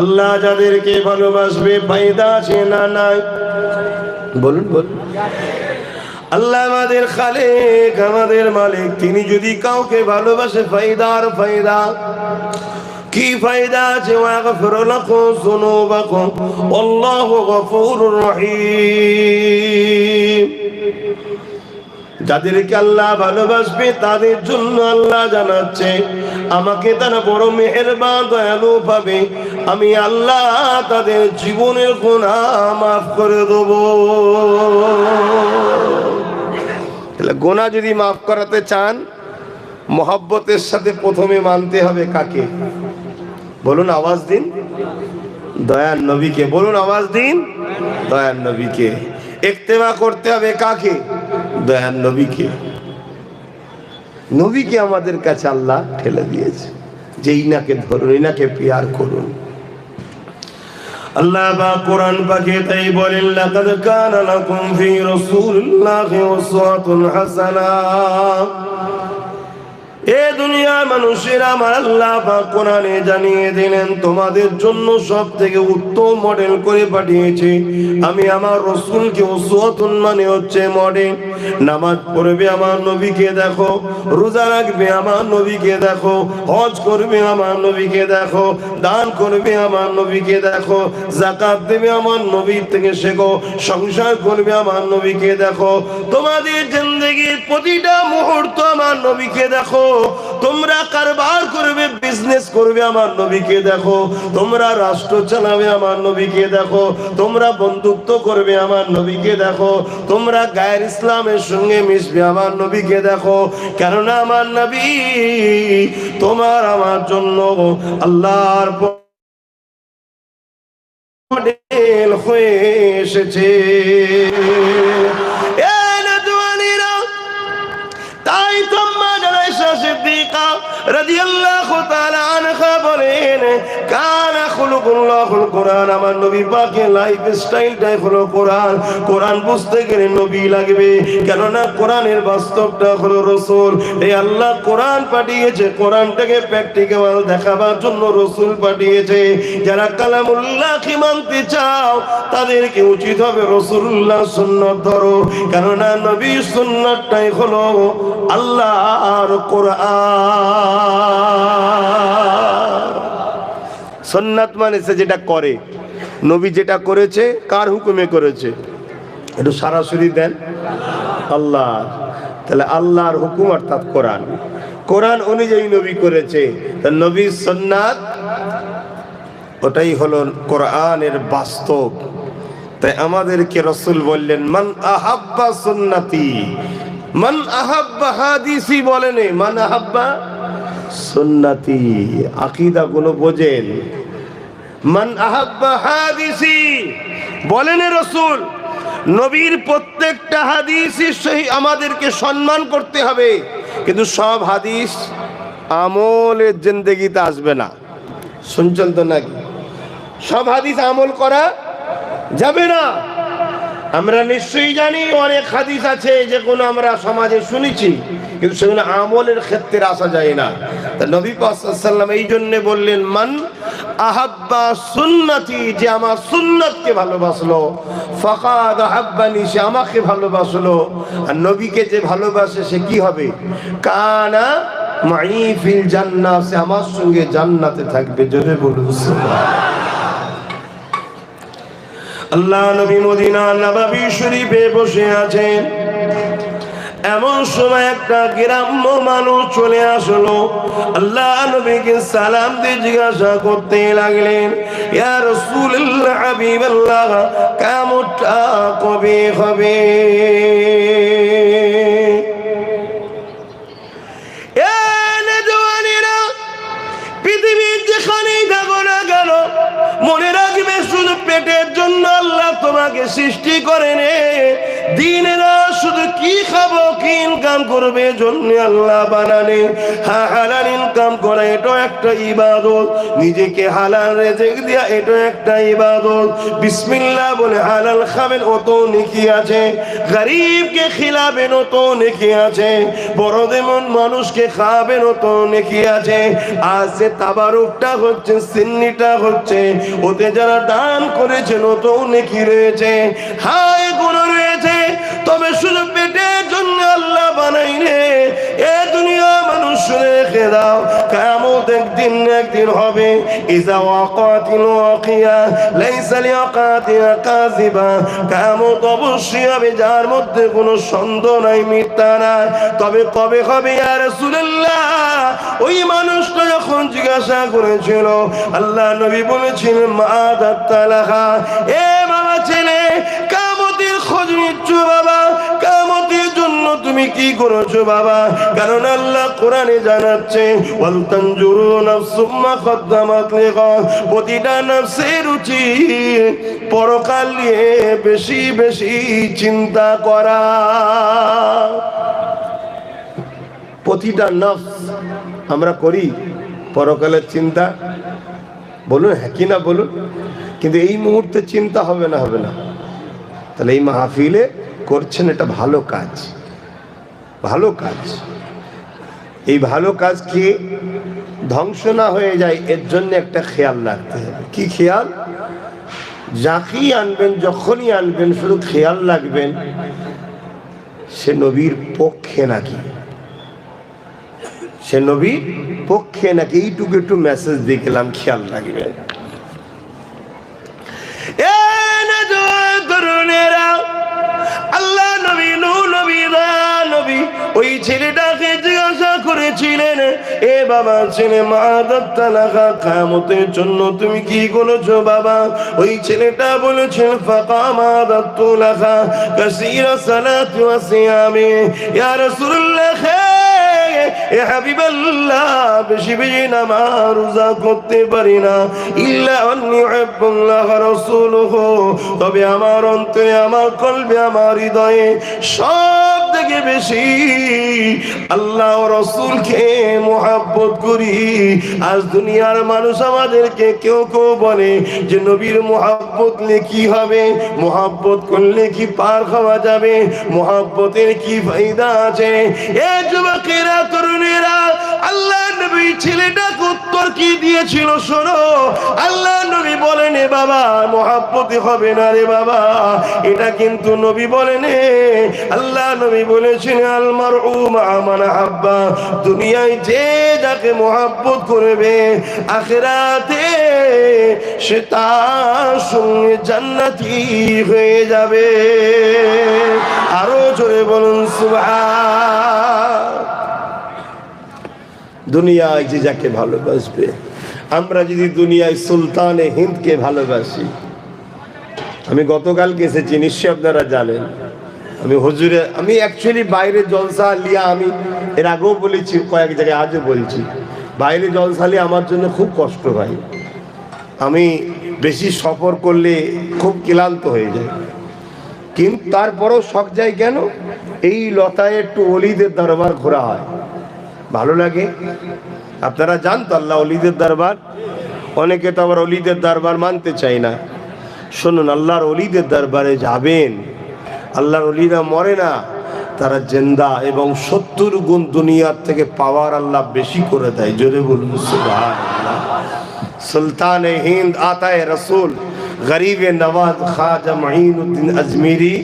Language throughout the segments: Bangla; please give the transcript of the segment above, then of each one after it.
আল্লাহ যাদেরকে ভালোবাসবে ফায়দা আছে না নাই? বলুন বলুন। আল্লাহ আমাদের খালেক, আমাদের মালিক, তিনি যদি কাউকে ভালোবাসে ফায়দার ফায়দা কি ফায়দা আছে? ওয়াগফির লাকুম যুনুবাকুম আল্লাহু গফুরুর রহিম। যাদেরকে আল্লাহ ভালোবাসবে তাদের জন্য আল্লাহ জানাচ্ছে আমাকে তারা বড় মেহেরবান দয়ালু পাবে, আমি আল্লাহ তাদের জীবনের গুনাহ মাফ করে দেব। তাহলে গুনাহ যদি মাফ করাতে চান মহব্বতের সাথে প্রথমে মানতে হবে কাকে? বলুন আওয়াজ দিন, দয়ার নবীকে। বলুন আওয়াজ দিন, দয়ার নবীকে। ইত্তেবা করতে হবে কাকে? দয়ার নবীকে। নবীকে আমাদের কাছে আল্লাহ ঠেলে দিয়েছে যে ইনাকে ধরুন, ইনাকে পিয়ার করুন। আল্লাহ বা কোরআন পাকে তাই বলেন লাকাদ কানা লাকুম ফি রাসূলিল্লাহি উসওয়াতুন হাসানাহ। এ দুনিয়ার মানুষেরা আমার আল্লাহ পাক কোরআনে জানিয়ে দিলেন তোমাদের জন্য সব থেকে উত্তম মডেল করে পাঠিয়েছি আমি আমার রাসূলকে। উসওয়াতুন মানে হচ্ছে মডেল। নামাজ পড়বে আমার নবীকে দেখো, রোজা রাখবে আমার নবীকে দেখো, হজ করবে আমার নবীকে দেখো, দান করবে আমার নবীকে দেখো, যাকাত দেবে আমার নবীর থেকে শেখো, সংসার করবে আমার নবীকে দেখো, তোমাদের জিন্দেগির প্রতিটা মুহূর্ত আমার নবীকে দেখো, তোমরা কারবার করবে, বিজনেস করবে আমার নবীকে দেখো, তোমরা রাষ্ট্র চালাবে আমার নবীকে দেখো, তোমরা বন্ধুত্ব করবে আমার নবীকে দেখো, তোমরা গায়ের ইসলামের সঙ্গে মিশবে আমার নবীকে দেখো। কেননা আমার নবী তোমার আমার জন্য আল্লাহর মডেল হয়ে এসেছে। তাই তো আয়েশা সিদ্দিকা রাদিয়াল্লাহু তাআলা আনহা বলেন কানা খুলুকুল্লাহুল কোরআন। আমার নবী পাকের লাইফ স্টাইলটাই হলো কোরআন। কোরআন বুঝতে গেলে নবী লাগবে, কেননা কোরআনের বাস্তবটা হলো রাসূল। এই আল্লাহ কোরআন পাঠিয়েছে, কোরআনটাকে প্র্যাকটিক্যাল দেখাবার জন্য রাসূল পাঠিয়েছে। যারা কালামুল্লাহকে মানতে চাও তাদেরকে উচিত হবে রাসূলুল্লাহর সুন্নাত ধরো, কেননা নবীর সুন্নাতটাই হলো আল্লাহর কোরআন। সুন্নাত মানে সে যেটা করে, নবী যেটা করেছে কার হুকুমে করেছে? একটু সরাসরি দেন আল্লাহ। তাহলে আল্লাহর হুকুম অর্থাৎ কোরআন, কোরআন অনুযায়ী নবী করেছে। তা নবীর সুন্নাত ওটাই হলো কোরআনের বাস্তব। তাই আমাদেরকে রাসূল বললেন মান আহাব্বা সুন্নতি মান আহাব্বা হাদিসি, বলেন মান আহাব্বা সুন্নতি। আকীদা গুলো বোঝেন। মান আহাব্বা হাদিসি বলেন রাসূল, নবীর প্রত্যেকটা হাদিসই সহিহ, আমাদেরকে সম্মান করতে হবে, কিন্তু সব হাদিস আমলের জিন্দেগিতে আসবে না। শুনছেন তো নাকি? সব হাদিস আমল করা যাবে না। আমরা নিশ্চয়ই জানি অনেক হাদিস আছে যেগুলো আমরা সমাজে শুনেছি, কিন্তু সেগুলো আমলের ক্ষেত্রে আসা যায় না। তা নবী পাক সাল্লাল্লাহু আলাইহি ওয়াসাল্লাম এই জন্য বললেন মান আহাব্বা সুন্নতি, যে আমার সুন্নাতকে ভালোবাসলো, ফাকাদ আহাব্বানি, সে আমাকে ভালোবাসলো। আর নবীকে যে ভালোবাসে সে কি হবে? কানা মাই ফিল জান্নাহ, সে আমার সঙ্গে জান্নাতে থাকবে। জোরে বলুন সুবহানাল্লাহ। আল্লাহ নবী মদিনা নববী শরীফে বসে আছেন, এমন সময় একটা গ্রাম্য মানুষ চলে আসলো। আল্লাহ নবীকে সালাম দিয়ে জিজ্ঞাসা করতে লাগলেন, ইয়া রাসূলুল্লাহ হাবিবাল্লাহ, কিয়ামতটা কবে হবে? পৃথিবীর যেখানেই থাকো না কেন মনে রাখবে শুধু পেটের জন্য আল্লাহ তোমাকে সৃষ্টি করেন। দিনের শুধু কি খাবো, কি ইনকাম করবে জন্য আল্লাহ বানানে। হ্যাঁ, হালাল ইনকাম করা এটাও একটা ইবাদত, নিজেকে হালাল রিজিক দেয়া এটাও একটা ইবাদত। বিসমিল্লাহ বলে হালাল খাবেন, অত নেকি আছে। গরিবকে খিলাবেন, অত নেকি আছে। বড় যেমন মানুষকে খাবেন, অত নেকি আছে। আজ যে তাবারুকটা হচ্ছে, সিন্নিটা হচ্ছে, ওতে যারা দান করেছেন অত নেকি রয়েছে। হ্যাঁ, এগুলো রয়েছে, তবে শুধু পেটের জন্য আল্লাহ বানাই রে। এ দুনিয়া মানুষ রেখে দাও, কিয়ামত একদিন হবে। ইজা ওয়াকাতিল ওয়াকিয়া লাইসা লিওয়াকাতিহা কাযিবা। কিয়ামত অবশ্যই হবে, যার মধ্যে কোনো সন্দেহ নাই, মিথ্যা নাই। তবে কবে হবে ইয়া রাসূলুল্লাহ? ওই মানুষটা যখন জিজ্ঞাসা করেছিল, আল্লাহ নবী বলেছিলেন মাদাতালাহা, এ বাবা ছেলে, কিয়ামতের খোঁজ নিচ্ছ বাবা, কিয়ামতের জন্য তুমি কি করেছো বাবা? কারণ আল্লাহ কোরআনে জানাচ্ছে ওয়াল তানজুরু নাফসুম মা কদ্দামাত লিগাদ। প্রতিটা নফসের উচিত পরকাল নিয়ে বেশি বেশি চিন্তা করা। প্রতিটা নফস আমরা করি পরকালের চিন্তা, বলুন হ্যাঁ কি না বলুন। কিন্তু এই মুহূর্তে চিন্তা হবে না, হবে না। তাহলে এই মাহফিলে করছেন, এটা ভালো কাজ, ভালো কাজ। এই ভালো কাজ কি ধ্বংস না হয়ে যায়, এর জন্য একটা খেয়াল রাখতে হবে। কি খেয়াল? যাকেই আনবেন, যখনই আনবেন, শুধু খেয়াল রাখবেন সে নবীর পক্ষে নাকি, সে নবীর পক্ষে নাকি। এইটুকু একটু মেসেজ দিয়ে গেলাম, খেয়াল রাখবেন। আল্লাহ নবী, নবী নবী ওই ছেলেটাকে জিজ্ঞাসা করেছিলেন, এ বাবা ছেলে, মাদাতালাহা, কিয়ামতের জন্য তুমি কি করেছো বাবা? ওই ছেলেটা বলেছেন ফাকামাদাতুলাহা কাসীরা সালাতি ওয়া সিয়ামি। ইয়া রাসূলুল্লাহ, এ হাবিবাল্লাহ, বেশি বেশি নামাজ রোজা করতে পারি না, ইল্লা আন্নী উহিব্বুল্লাহ ওয়া রাসূলুহু, তবে আমার অন্তরে, আমার কলবে, আমার হৃদয়ে সব থেকে বেশি আল্লাহ ও রাসূলকে মুহাব্বত করি। আজ দুনিয়ার মানুষ আমাদেরকে কেউ কেউ বলে যে নবীর মুহাব্বত নিয়ে কি হবে, মুহাব্বত করলে কি পার খাওয়া যাবে, মুহাব্বতের কি ফায়দা আছে? এ যুবকেরা, তরুণেরা, আল্লাহ নবী ছেলেটাকে উত্তর কি দিয়েছিল শোনো। আল্লাহ নবী বলেন, এ বাবা, মুহাব্বতে হবে না রে বাবা, এটা কিন্তু নবী বলেন। আল্লাহ নবী বলেছেন আল মারউ মা মান আহাব্বা, দুনিয়ায় যে যাকে মুহাব্বত করবে, আখিরাতে সে তার সঙ্গে জান্নাতি হয়ে যাবে। আরো জোরে বলুন সুবহান। দুনিয়ায় যে যাকে ভালোবাসবে, আমরা যদি দুনিয়ায় সুলতানে হিন্দকে ভালোবাসি, আমি গতকাল গেছেছি, নিশ্চয়ই আপনারা জানেন, আমি অ্যাকচুয়ালি বাইরে জলসা লিয়া, আমি এর আগেও বলেছি কয়েক জায়গায়, আজও বলছি, বাইরে জলসা লিয়া আমার জন্য খুব কষ্ট ভাই। আমি বেশি সফর করলে খুব ক্লান্ত হয়ে যায়, কিন্তু তারপরেও শখ যায় কেন, এই লতায় একটু অলিদের দরবার ঘোরা হয়, ভালো লাগে। আপনারা জানতো আল্লাহ অলিদের দরবার, অনেকে তো আবার অলিদের দরবার মানতে চায় না। শুনুন, আল্লাহর অলিদের দরবারে যাবেন, আল্লাহর অলিরা মরে না, তারা জিন্দা, এবং 70 গুণ দুনিয়ার থেকে পাওয়ার আল্লাহ বেশি করে দেয়। জোরে বলুন সুবহানাল্লাহ। সুলতানে হিন্দ আতায়ে রসুল গরিবে নওয়াজ খাজা মুঈনুদ্দিন আজমিরি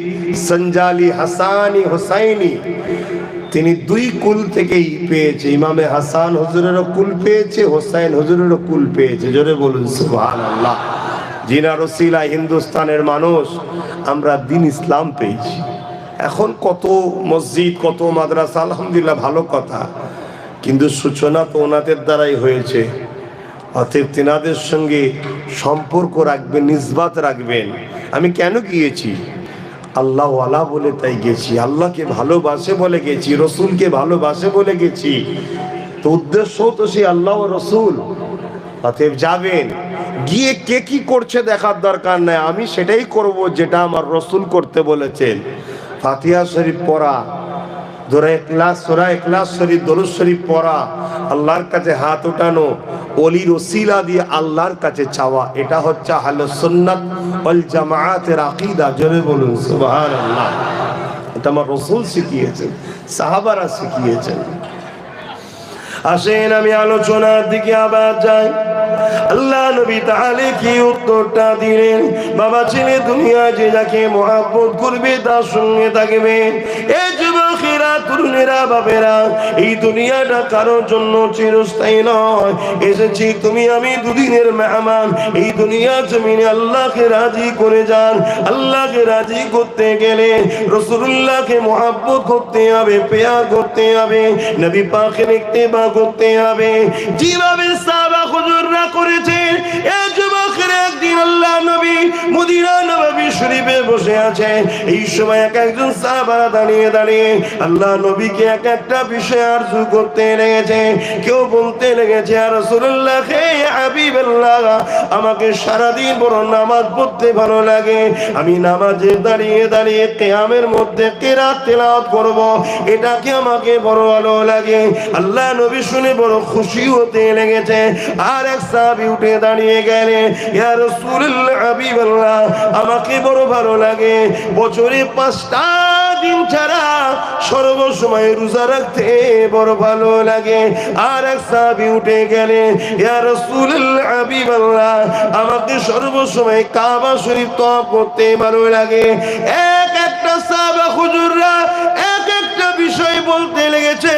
সঞ্জালি হাসানি হুসাইনি, তিনি দুই কুল থেকেই পেয়েছে। ইমামে হাসান হুজুরেরও কুল পেয়েছে, হোসাইন হুজুরেরও কুল পেয়েছে। জোরে বলুন সুবহানাল্লাহ। জিনার ওসিলায় হিন্দুস্তানের মানুষ আমরা দিন ইসলাম পেয়েছি। এখন কত মসজিদ, কত মাদ্রাসা, আলহামদুলিল্লাহ, ভালো কথা, কিন্তু সূচনা তো ওনাদের দ্বারাই হয়েছে। অতএব তেনাদের সঙ্গে সম্পর্ক রাখবেন, নিসবাত রাখবেন। আমি কেন গিয়েছি? আল্লাহ ওয়ালা বলে তাই গেছি, আল্লাহকে ভালোবাসে বলে গেছি, রসুলকে ভালোবাসে বলে গেছি। তো উদ্দেশ্য তো সেই আল্লাহ ও রসুল। অতএব যাবেন, গিয়ে কে কি করছে দেখার দরকার নাই, আমি সেটাই করব যেটা আমার রসুল করতে বলেছেন। ফাতিহা শরীফ পড়া, সূরা ইখলাস শরীফ, দরুদ শরীফ পড়া, আল্লাহর কাছে হাত উঠানো, ওলির ওসিলা দিয়ে আল্লাহর কাছে চাওয়া, এটা হচ্ছে আহলুস সুন্নাত ওয়াল জামাআতের আকীদা। জোরে বলুন সুবহানাল্লাহ। এটা আমার রাসূল শিখিয়েছেন, সাহাবারা শিখিয়েছেন। আসেন আমি আলোচনার দিকে আবার যাই। আল্লাহ নবী তাহলে কি উত্তরটা দিলেন? বাবা ছেলে দুনিয়া যে যাকে মহব্বত করবে তার সঙ্গে থাকবে। এই যুবকেরা, তরুণেরা, বাবেরা, এই দুনিয়াটা কারোর জন্য চিরস্থায়ী নয়। এসেছি তুমি আমি দুদিনের মেহমান। এই দুনিয়া জমিনে আল্লাহকে রাজি করে যান। আল্লাহকে রাজি করতে গেলে রাসূলুল্লাহকে মহব্বত করতে হবে, পেয়ার করতে হবে, নবী পাকের ইত্তেবা করতে হবে, যেভাবে সাহাবা হুজুররা করেছেন। এই যুবকেরা একদিন আল্লাহ নবী মদিনা নববী শরীফে বসে আছে। এই সময় একজন সাহাবা দাঁড়িয়ে দাঁড়িয়ে আল্লাহ নবীকে এক একটা বিষয় আরজু করতে লেগেছে। কেউ বলতে লেগেছে, ইয়া রাসূলুল্লাহ, হে হাবিবাল্লাহ, আমাকে সারাদিন বড় নামাজ পড়তে ভালো লাগে। আমি নামাজে দাঁড়িয়ে দাঁড়িয়ে কিয়ামের মধ্যে কিরাত তেলাওয়াত করব, এটাকে আমাকে বড় ভালো লাগে। আল্লাহ নবী শুনে বড় খুশি হতে লেগেছে। আর এক সাহাবী উঠে দাঁড়িয়ে গেলেন, ইয়া রাসূলুল্লাহ, হাবিবাল্লাহ, আমাকে বড় ভালো লাগে বছরে 5টা দিন ছাড়া সর্বসময় রোজা রাখতে বড় ভালো লাগে। আর এক সাহাবী উঠে গেলেন, ইয়া রাসূলুল্লাহ, হাবিবাল্লাহ, আমাকে সর্বসময় কাবা শরীফ তওয়াফ করতে ভালো লাগে। এক একটা সাহাবা হুজুররা এক একটা বিষয় বলতে লেগেছে।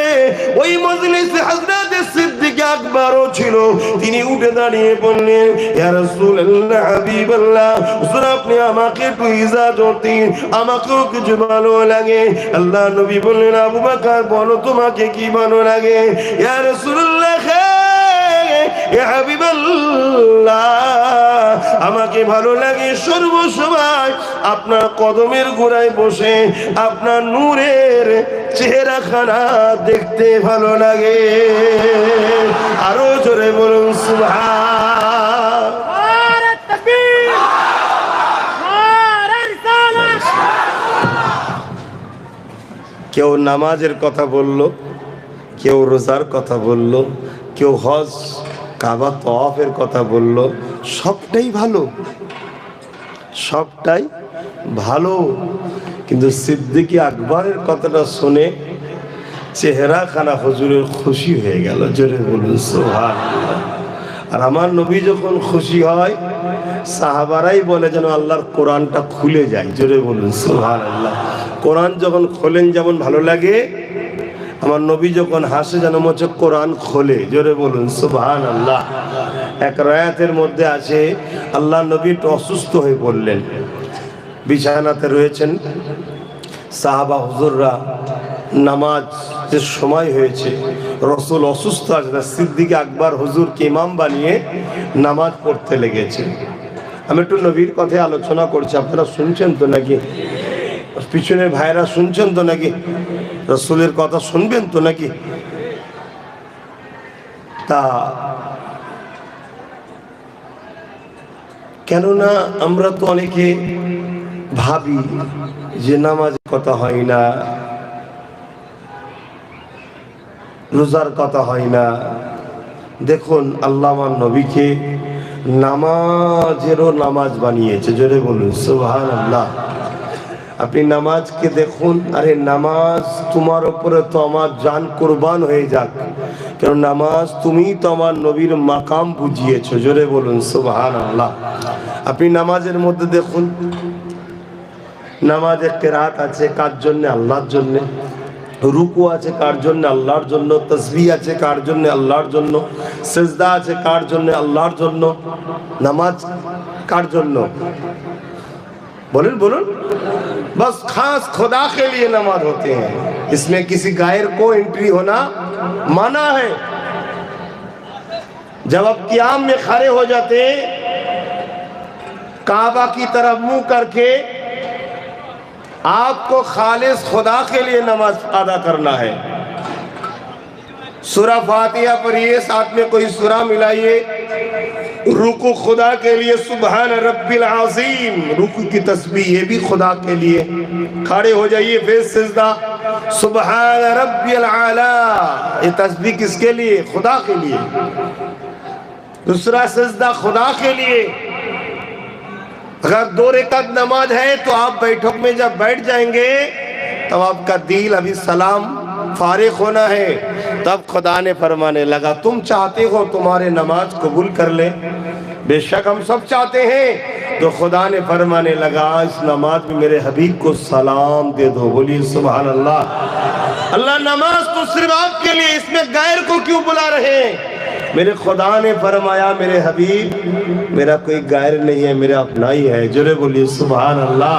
ওই মজলিসে হযরত সিদ্দিক আকবরও ছিল। তিনি উঠে দাঁড়িয়ে বললেন, ইয়া রাসূলুল্লাহ, হাবিবাল্লাহ, হুজুর আপনি আমাকে একটু ইজাজত দিন, আমাকেও কিছু ভালো লাগে। আল্লাহ নবী বললেন, আবু বকর বলো তোমাকে কি ভালো লাগে? ইয়া রাসূলুল্লাহ, ইয়া হাবিবাল্লাহ, আমাকে ভালো লাগে সর্বসময় আপনার কদমের গোড়ায় বসে আপনার নূরের চেহারাখানা দেখতে ভালো লাগে। আরো জোরে বলুন সুবহান। কেউ নামাজের কথা বলল, কেউ রোজার কথা বলল, কেউ হজ কাবা তওয়াফের কথা বলল। সবটাই ভালো, সবটাই ভালো, কিন্তু সিদ্দিক আকবরের কথাটা শুনে চেহারাখানা হুজুরের খুশি হয়ে গেল। জোরে বলুন সুবহানাল্লাহ। আর আমার নবী যখন খুশি হয়, সাহাবারাই বলে যেন আল্লাহর কোরআনটা খুলে যায়। জোরে বলুন সুবহানাল্লাহ। কোরআন যখন খোলেন যেমন ভালো লাগে, আমার নবী যখন হাসে যেন মনে কোরআন খোলে। জোরে বলুন সুবহানাল্লাহ। এক রায়াতের মধ্যে আছে, আল্লাহ নবী একটু অসুস্থ হয়ে পড়লেন, বিছানাতে রয়েছেন। সাহাবা হুজুররা নামাজের সময় হয়েছে, রাসূল অসুস্থ আছে, সিদ্দিক আকবর হুজুরকে ইমাম বানিয়ে নামাজ পড়তে লেগেছে। আমি একটু নবীর কথায় আলোচনা করছি, আপনারা শুনছেন তো নাকি? পিছনের ভাইরা শুনছেন তো নাকি? রাসূলের কথা শুনবেন তো নাকি? তা কেননা আমরা তো অনেকে ভাবি যে নামাজের কথা হয় না, রোজার কথা হয় না। দেখুন আল্লাহ আমার নবীকে নামাজেরও নামাজ বানিয়েছে। জোরে বলুন সুবহানাল্লাহ। আপনি নামাজকে দেখুন, আরে নামাজ তোমার উপরে তো আমার জান কুরবান হয়ে যাক, কারণ নামাজ তুমি তো আমার নবীর মাকাম বুঝিয়েছো। জোরে বলুন সুবহানাল্লাহ। আপনি নামাজের মধ্যে দেখুন, নামাজে কিরাত আছে কার জন্য? আল্লাহর জন্য। রুকু আছে কার জন্য? আল্লাহর জন্য। তাসবিহ আছে কার জন্য? আল্লাহর জন্য। সিজদা আছে কার জন্য? আল্লাহর জন্য। নামাজ কার জন্য? बोलूं बोलूं बस खास खुदा के लिए नमाज होते हैं, इसमें किसी गायर को एंट्री होना माना है। जब आप क़ियाम में खड़े हो जाते काबा की तरफ मुंह करके, आपको खालिस खुदा के लिए नमाज अदा करना है। सूरा फातिहा पढ़िए, साथ में कोई सूरा मिलाइए, रुकू खुदा के लिए सुबहान रब्बिल आज़ीम, रुकू की तस्बीह ये भी खुदा के लिए। खड़े हो जाइए फिर सिजदा सुबहान रब्बिल आला, ये तस्बीह किसके लिए? खुदा के लिए। दूसरा सिजदा खुदा के लिए। अगर 2 रकात नमाज है तो आप बैठक में जब बैठ जाएंगे तब आपका दिल अभी सलाम फारिग होना है, तब खुदा ने फरमाने लगा तुम चाहते हो तुम्हारे नमाज कबूल कर ले, बेशक हम सब चाहते हैं। तो खुदा ने फरमाने लगा इस नमाज में मेरे हबीब को सलाम दे दो। बोलिए सुभान अल्लाह। अल्लाह नमाज तो सिर्फ आपके लिए, इसमें गैर को क्यों बुला रहे हैं? मेरे खुदा ने फरमाया मेरे हबीब मेरा कोई गैर नहीं है, मेरा अपना ही है। जोरे बोलिए सुभान अल्लाह।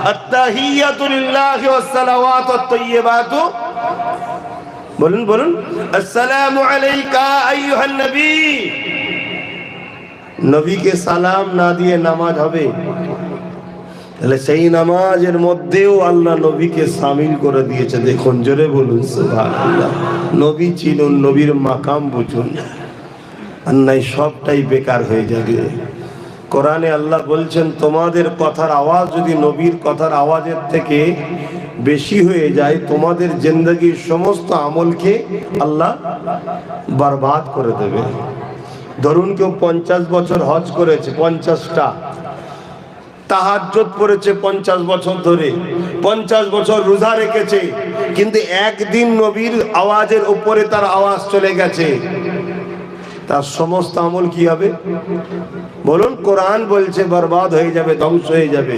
अत्तहिय्यतु लिल्लाहि वस्सलावातु वत्तय्यिबातु, बोलुन बोलुन, अस्सलामु अलैका अय्युहन नबी। नबी के सालाम ना দিয়ে নামাজ হবে? তাহলে সেই নামাজের মধ্যেও আল্লাহ নবীকে শামিল করে দিয়েছে। দেখুন, জোরে বলুন সুবহানাল্লাহ। নবী চিনুন, নবীর মাকাম বুঝুন, আর নাই সবটাই বেকার হয়ে যাবে। কোরআনে আল্লাহ বলছেন তোমাদের কথার আওয়াজ যদি নবীর কথার আওয়াজের থেকে বেশি হয়ে যায় তোমাদের জিন্দেগির সমস্ত আমলকে আল্লাহ বরবাদ করে দেবে। ধরুন কেউ 50 বছর হজ করেছে, 50টা তাহাজ্জুদ পড়েছে 50 বছর ধরে, 50 বছর রোজা রেখেছে, কিন্তু একদিন নবীর আওয়াজের উপরে তার আওয়াজ চলে গেছে, তার সমস্ত আমল কি হবে? বলুন, কোরআন বলছে বরবাদ হয়ে যাবে, ধ্বংস হয়ে যাবে।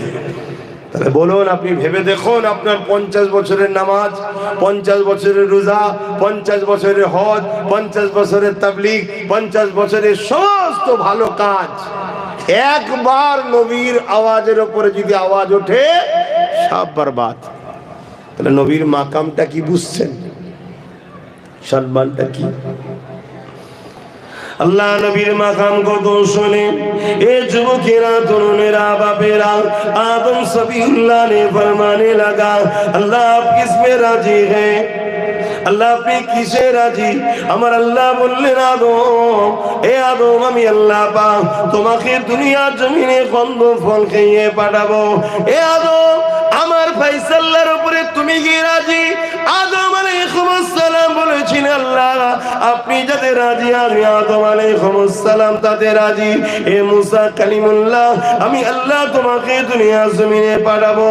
তাহলে বলুন, আপনি ভেবে দেখুন আপনার 50 বছরের নামাজ, 50 বছরের রোজা, 50 বছরের হজ, 50 বছরের তাবলীগ, 50 বছরের সমস্ত ভালো কাজ একবার নবীর আওয়াজের উপরে যদি আওয়াজ ওঠে সব বরবাদ। তাহলে নবীর মাকামটা কি বুঝছেন? সম্মানটা কি? अल्लाह नबीर मकाम को तो सुने। ए जुबकेरा तरुणेरा बापेरा आदम सफीउल्लाह ने फरमाने लगा अल्लाह आप किस में राजी हैं? अल्लाह पे किसे राजी? আমার আল্লাহ বললেন আদম, এ আদম আমি আল্লাহ পাক তোমাকে দুনিয়া জমিনে কন্দ ফল খেয়ে পাঠাবো। এ আদম আমার ফয়সালার উপরে তুমি কি রাজি? আদম আলাইহিস সালাম বলেছেন আল্লাহ আপনি যাতে রাজি আমি আদম আলাইহিস সালাম তাতে রাজি। এ মুসা কালিমুল্লাহ আমি আল্লাহ তোমাকে দুনিয়া জমিনে পাঠাবো,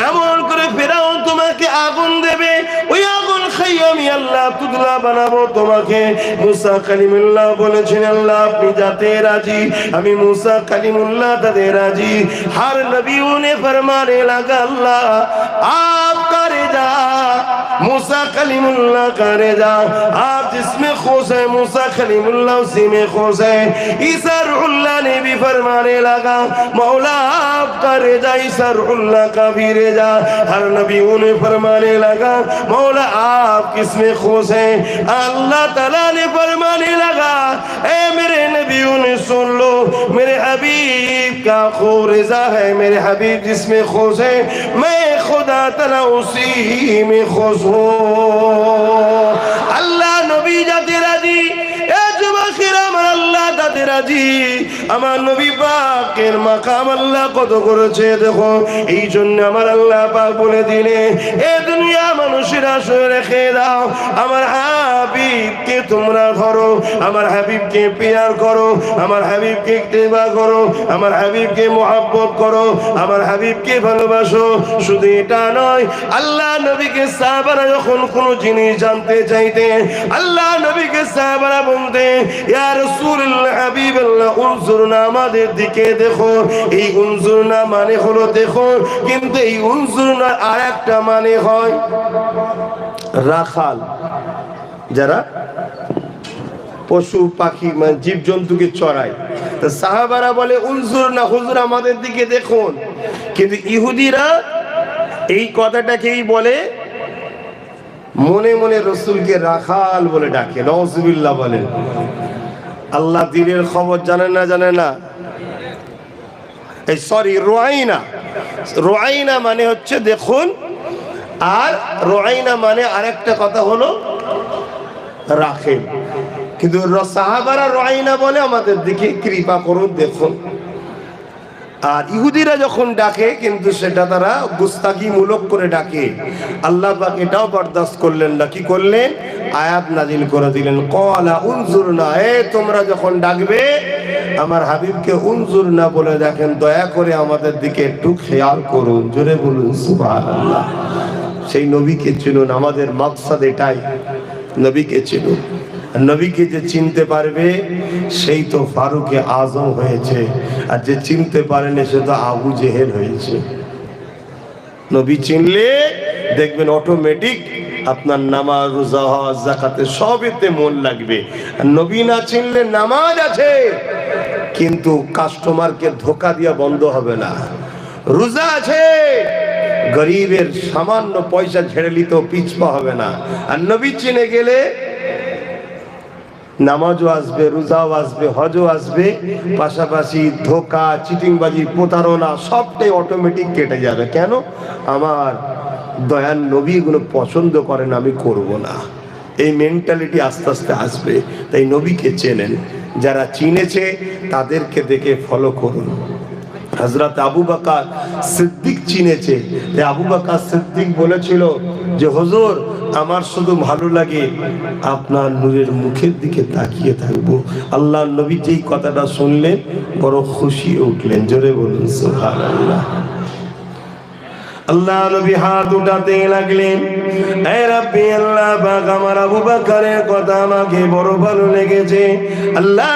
এমন করে ফেরাউন তোমাকে আগুন দেবে, ওই আগুন খাইয়ে আমি আল্লাহ তুদলা বানাবো তোমাকে। মুসা কালিমুল্লাহ বলেছেন আল্লাহ আপনি যাতে রাজি আমি মুসা কালিমুল্লাহ তাতে রাজি। हर नबियों ने फरमाने लगा अल्लाह आपका रेजा मूसा कलीमुल्लाह का रेजा, आप जिसमें खुश है मूसा कलीमुल्लाह उसी में खुश है। ईसा रूहुल्लाह ने भी फरमाने लगा मौला आपका रेजा ईसा रूहुल्लाह का भी रेजा। हर नबियों ने फरमाने लगा मौला आप किसमें खुश हैं? अल्लाह ताला ने फरमाने लगा ए मेरे नबियों ने सुन लो मेरे हबीब का खूब रेजा है, मेरे हबीब जिसमें खुश है मैं खुदा ताला उसी में खुश हूँ। अल्लाह नबी जाते राजी, ए जुबाखिर আমার আল্লাহ তাতে রাজি। আমার নবী পাকের মাকাম আল্লাহ কত করেছে দেখো। এই জন্য আমার আল্লাহ পাক বলে দিলে এ দুনিয়া মানুষেরা শুনে রেখে দাও আমার হাবিবকে তোমরা ধরো, আমার হাবিবকে প্যার করো, আমার হাবিবকে ইত্তেবা করো, আমার হাবিবকে মহব্বত করো, আমার হাবিবকে ভালোবাসো। শুধু এটা নয়, আল্লাহ নবীকে সাহাবারা যখন কোনো জিনিস জানতে চাইতেন আল্লাহ নবীকে সাহাবারা বলতেন ইয়া রাসূলুল্লাহ হাবিবাল্লাহ উনজুরনা আমাদের দিকে দেখো। এই উনজুরনা মানে হলো দেখো, কিন্তু এই উনজুরনা আরেকটা মানে হয় রাখাল, যারা পশু পাখি মানে জীব জন্তুকে চড়ায়। তো সাহাবারা বলে উনজুরনা হুজুর আমাদের দিকে দেখুন, কিন্তু ইহুদিরা এই কথাটাকেই বলে মনে মনে রসুলকে রাখাল বলে ডাকে। নাউজুবিল্লাহ বলেন। আল্লাহ দিনের খবর জানে না জানে না? এই সরি রুআইনা, রুআইনা মানে হচ্ছে দেখুন, আর রুআইনা মানে আরেকটা কথা হলো রাখেন। কিন্তু সাহাবারা রাইনা বলে আমাদের দিকে কৃপা করুন দেখুন। আর ইহুদিরা যখন ডাকে কিন্তু সেটা তারা গুস্তাখি মূলক করে ডাকে। আল্লাহ পাক এটাও বরদাস্ত করলেন না, কি করলেন? আয়াত নাজিল করে দিলেন, ক্বালা উনজুরনা, তোমরা যখন ডাকবে আমার হাবিবকে উনজুরনা বলে দেখেন, দয়া করে আমাদের দিকে একটু খেয়াল করুন। জোরে বলুন সুবহানাল্লাহ। সেই নবীকে চিনুন, আমাদের মাকসাদ এটাই, নবীকে চিনুন। নবীকে যে চিনতে পারবে সেই তো ফারুকে আজম হয়েছে, আর যে চিনতে পারেনি সে তো আবু জেহেল হয়েছে। নবী চিনলে দেখবেন অটোমেটিক আপনার নামাজ, রোজা, হজ, যাকাতে সবেতে মন লাগবে। আর নবী না চিনলে নামাজ আছে কিন্তু কাস্টমারকে ধোকা দিয়া বন্ধ হবে না, রোজা আছে গরিবের সামান্য পয়সা ঝেড়ে নিতেও পিছপা হবে না। আর নবী চিনে গেলে নামাজও আসবে, রোজাও আসবে, হজও আসবে, পাশাপাশি ধোকা, চিটিংবাজি, প্রতারণা সবটাই অটোমেটিক কেটে যাবে। কেন? আমার দয়াল নবী এগুলো পছন্দ করেন, আমি করব না, এই মেন্টালিটি আস্তে আস্তে আসবে। তাই নবীকে চেনেন, যারা চিনেছে তাদেরকে দেখে ফলো করুন। হযরত আবু বকর সিদ্দিক চিনেছে, আবু বকর সিদ্দিক বলেছিল যে হুজুর আমার শুধু ভালো লাগে আপনার নূরের মুখের দিকে তাকিয়ে থাকবো। আল্লাহর নবী যেই কথাটা শুনলেন বড় খুশি উঠলেন। জোরে বলুন সুবহানাল্লাহ। আল্লাহ নবী হাত উঠাতে লাগলেন, এ রাব্বি আল্লাহ পাক, আমার আবু বকরের কথা আমাকে বড় ভালো লেগেছে। আল্লাহ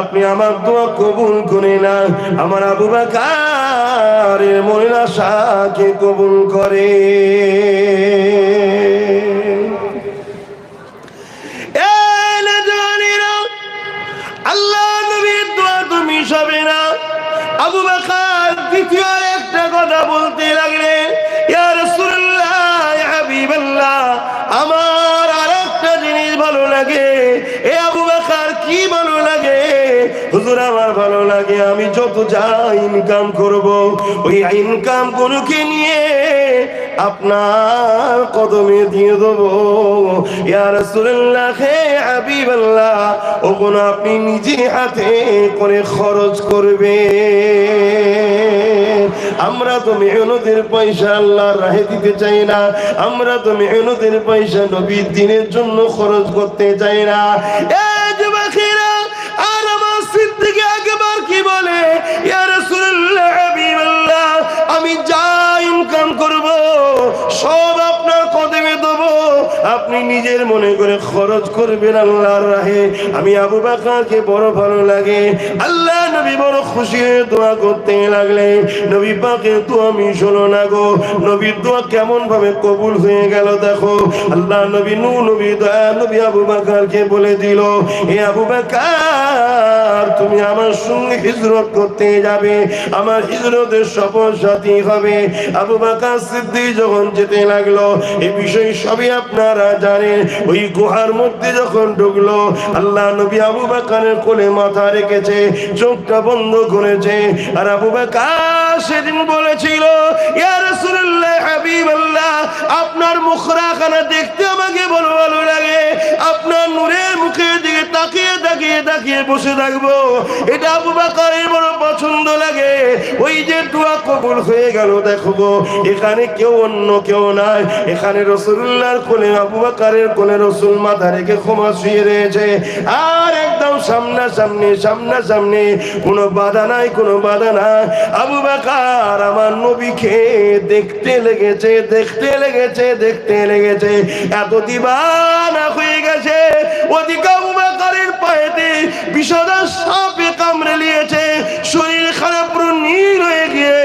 আপনি আমার দোয়া কবুল করে না, আমার আবু বকরের মনের আশাকে কবুল করে। আল্লাহ নবীর দোয়া তুমি সবে না। আবু বকর দ্বিতীয় একটা কথা বলতে লাগলেন, ইয়া রাসূলুল্লাহ, ইয়া হাবিবাল্লাহ, আমার আরেকটা জিনিস ভালো লাগে। এ আবু বকর কি ভালো লাগে? হুজুর আমার ভালো লাগে আমি যত যা ইনকাম করব ওই ইনকাম গুলোকে নিয়ে আপনার কদমে দিয়ে দেবো। ইয়া রাসূলুল্লাহ, হে হাবিবাল্লাহ, ওগুলো আপনি নিজে হাতে করে খরচ করবে। আমরা তো মেহনতের পয়সা আল্লাহর রাহে দিতে চাই না, আমরা তো মেহনতের পয়সা নবীর দ্বীনের জন্য খরচ করতে চাই না। এই যুবকেরা আর আমার সিদ্দিক আকবর কি বলে, ইয়া রাসূলুল্লাহ, হাবিবাল্লাহ, আমি যা ইনকাম করব সব আপনার কদমে দেব, আপনি নিজের মনে করে খরচ করবেন আল্লাহর রাহে। আমি আবু বকরকে বড় ভালো লাগে। আল্লাহ নবী বড় খুশি হয়ে দোয়া করতে লাগলেন। নবী পাকের দোয়া আমি শোনো না গো, নবীর দোয়া কেমন ভাবে কবুল হয়ে গেল দেখো। আল্লাহ নবী নবী দয়া নবী আবু বকরকে বলে দিল, হে আবু বকর, তুমি আমার সঙ্গে হিজরত করতে যাবে, আমার হিজরতের সফর সাথী হবে। আবু বকর সিদ্দিক যখন যেতে লাগলো, এই বিষয় সবই আপনারা জানেন। ওই গুহার মধ্যে যখন ঢুকলো, আল্লাহ নবী আবু বকরের কোলে মাথা রেখেছে, চোখটা বন্ধ করেছে। আর আবু বকর সেদিন বলেছিল, ইয়া রাসূলুল্লাহ, হাবিবাল্লাহ, আপনার মুখরাখানা দেখতে আমাকে বড় ভালো লাগে, আপনার নূরের মুখের দিকে তাকিয়ে তাকিয়ে তাকিয়ে বসে থাকবো, এটা আবু বকরের বড় পছন্দ লাগে। ওই যে দোয়া কবুল হয়ে গেল দেখো গো, এখানে কেউ অন্য কেউ নাই, এখানে রাসূলুল্লাহর কোলে আবু বকরের কোলে রাসূল মাথা রেখে ক্ষমা শুয়ে রয়েছে। আর একদম সামনাসামনি কোনো বাধা নাই, কোনো বাধা নাই। আবু বকর আমার নবীকে দেখতে লেগেছে, এত দিবানা হয়ে গেছে। ওদিকে আবু বকরের পায়েতে বিষধর সাপে কামড়ে নিয়েছে, শরীর খারাপ পুরো নীল হয়ে গিয়ে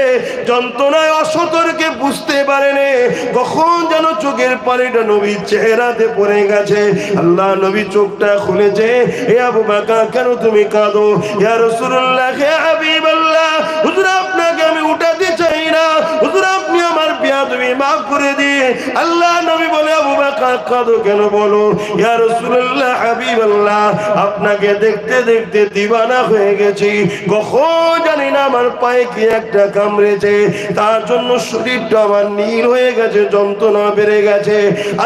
যন্ত্রণায় অসতর্কে বুঝতে পারেনি কখন যেন চোখের পানিটা নবীর চেহারাতে পড়ে গেছে। আল্লাহ নবী চোখটা খুলেছে। হে আবু বকর, কেন তুমি কাঁদো? ইয়া রাসূলুল্লাহ, হে হাবিবাল্লাহ, হুজুর আপনাকে আমি উঠাতে চাই না, হুজুর আপনি আমার বিয়াদবি মাফ করে দিন। আল্লাহ নবী বলে, আবু বকর কাঁদো কেন বলো? ইয়া রাসূলুল্লাহ, হাবিবাল্লাহ, আপনাকে দেখতে দেখতে দিওয়ানা হয়ে গেছি। কখন জানি না আমার পায়ে কি একটা কামড়েছে, তার জন্য শরীরটা আমার নীল হয়ে গেছে, যন্ত্রণা বেড়ে গেছে।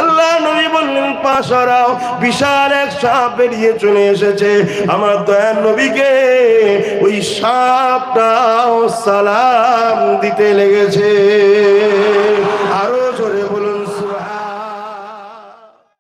আল্লাহ নবী বললেন, পা সরাও। বিশাল এক সাপ বেরিয়ে চলে এসেছে। আমার দয়ার নবীকে ওই সাপটাও সালাম দিতে লেগেছে। আরো জোরে বলুন